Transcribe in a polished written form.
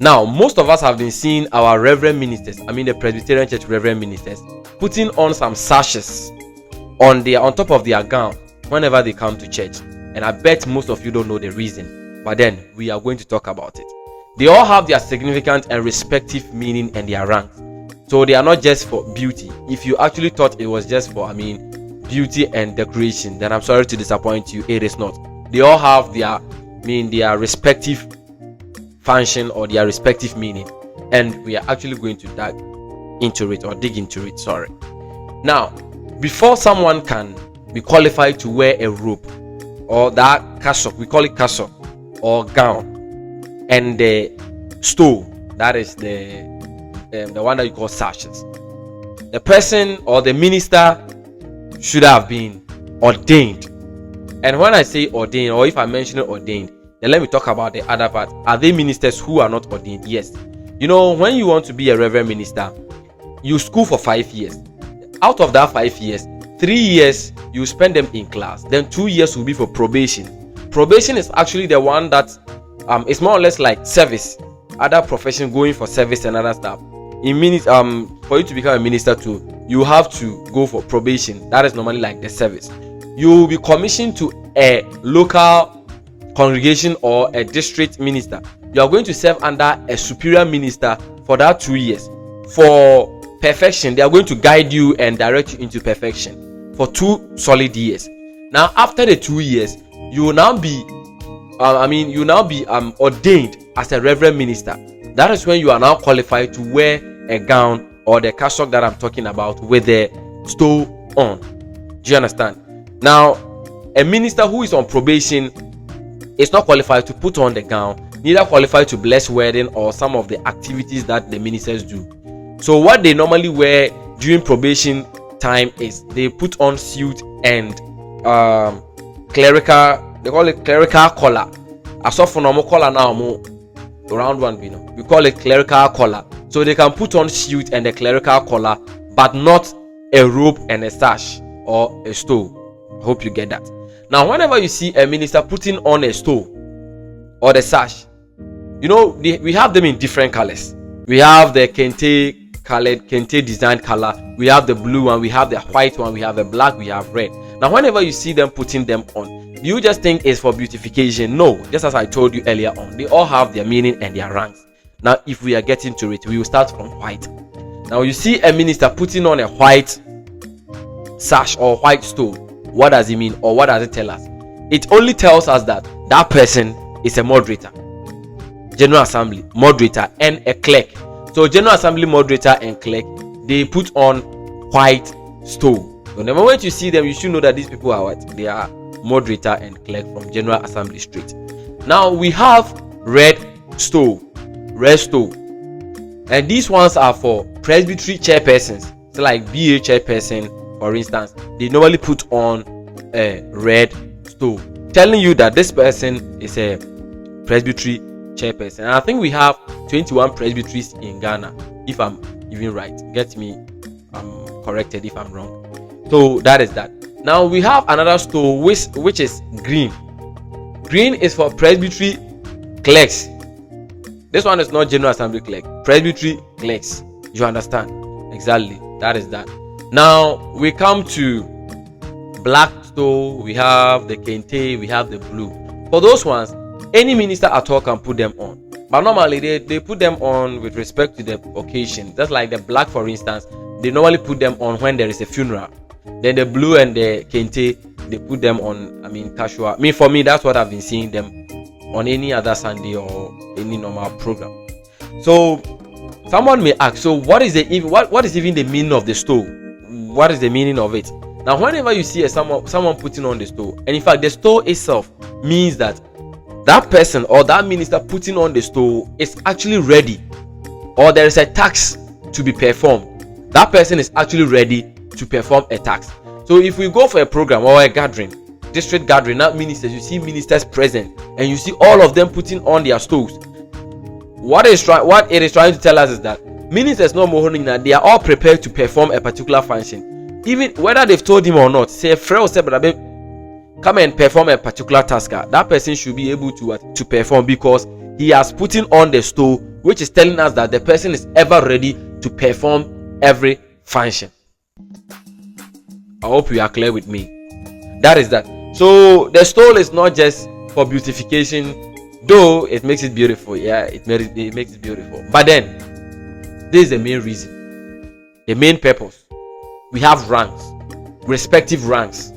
Now, most of us have been seeing our reverend ministers, the Presbyterian Church reverend ministers, putting on some sashes on top of their gown whenever they come to church. And I bet most of you don't know the reason, but then we are going to talk about it. They all have their significant and respective meaning and their rank. So they are not just for beauty. If you actually thought it was just for beauty and decoration, then I'm sorry to disappoint you. It is not. They all have their respective function or their respective meaning, and we are actually going to dig into it. Sorry. Now, before someone can be qualified to wear a robe or that cassock, we call it cassock, or gown, and the stole, that is the one that you call sashes, the person or the minister should have been ordained. And when I say ordained, or if I mention ordained, then let me talk about the other part. Are they ministers who are not ordained? Yes. When you want to be a reverend minister, you school for 5 years. Out of that 5 years, 3 years you spend them in class, then 2 years will be for probation. Probation is actually the one that it's more or less like service, other profession going for service and other stuff. In minutes, for you to become a minister too, you have to go for probation. That is normally like the service. You will be commissioned to a local congregation or a district minister. You are going to serve under a superior minister for that 2 years. For perfection, they are going to guide you and direct you into perfection for 2 solid years. Now, after the 2 years, you will now be ordained as a reverend minister. That is when you are now qualified to wear a gown or the cassock that I'm talking about with the stole on. Do you understand? Now, a minister who is on probation is not qualified to put on the gown, neither qualified to bless wedding or some of the activities that the ministers do. So what they normally wear during probation time is they put on suit and clerical, they call it clerical collar. As of normal collar now, round one, we call it clerical collar. So they can put on suit and a clerical collar, but not a robe and a sash or a stole. I hope you get that. Now, whenever you see a minister putting on a stole or the sash, we have them in different colors. We have the kente designed color, we have the blue one, we have the white one, we have the black, we have red. Now, whenever you see them putting them on, do you just think it's for beautification? No, just as I told you earlier on, they all have their meaning and their ranks. Now, if we are getting to it, we will start from white. Now, you see a minister putting on a white sash or white stole. What does it mean, or what does it tell us? It only tells us that that person is a moderator, General Assembly moderator, and a clerk. So General Assembly moderator and clerk, they put on white stole. So the moment you see them, you should know that these people are what? They are moderator and clerk from General Assembly Street. Now we have red stole, and these ones are for presbytery chairpersons. So like BA chairperson, for instance, they normally put on a red stole, telling you that this person is a presbytery chairperson. And I think we have 21 presbyteries in Ghana, if I'm even right. Get me corrected if I'm wrong. So that is that. Now we have another stole which is green. Green is for presbytery clerks. This one is not General Assembly clerk, presbytery clerks. You understand? Exactly. That is that. Now we come to black stole. We have the kente, we have the blue. For those ones, any minister at all can put them on, but normally they put them on with respect to the occasion. Just like the black, for instance, they normally put them on when there is a funeral. Then the blue and the kente, they put them on casual. For me, that's what I've been seeing them on any other Sunday or any normal program. So someone may ask, so what is even the meaning of the stole? What is the meaning of it? Now, whenever you see someone putting on the stole, and in fact the stole itself means that that person or that minister putting on the stole is actually ready, or there is a task to be performed. That person is actually ready to perform a task. So if we go for a program or a gathering, district gathering, not ministers, you see ministers present and you see all of them putting on their stoles. What it is trying to tell us is that ministers no more that they are all prepared to perform a particular function, even whether they've told him or not. Say come and perform a particular task. That person should be able to perform because he has put on the stole which is telling us that the person is ever ready to perform every function. I hope you are clear with me. That is that. So the stole is not just for beautification, though it makes it beautiful. Yeah, it makes it beautiful. But then, this is the main reason, the main purpose. We have ranks, respective ranks.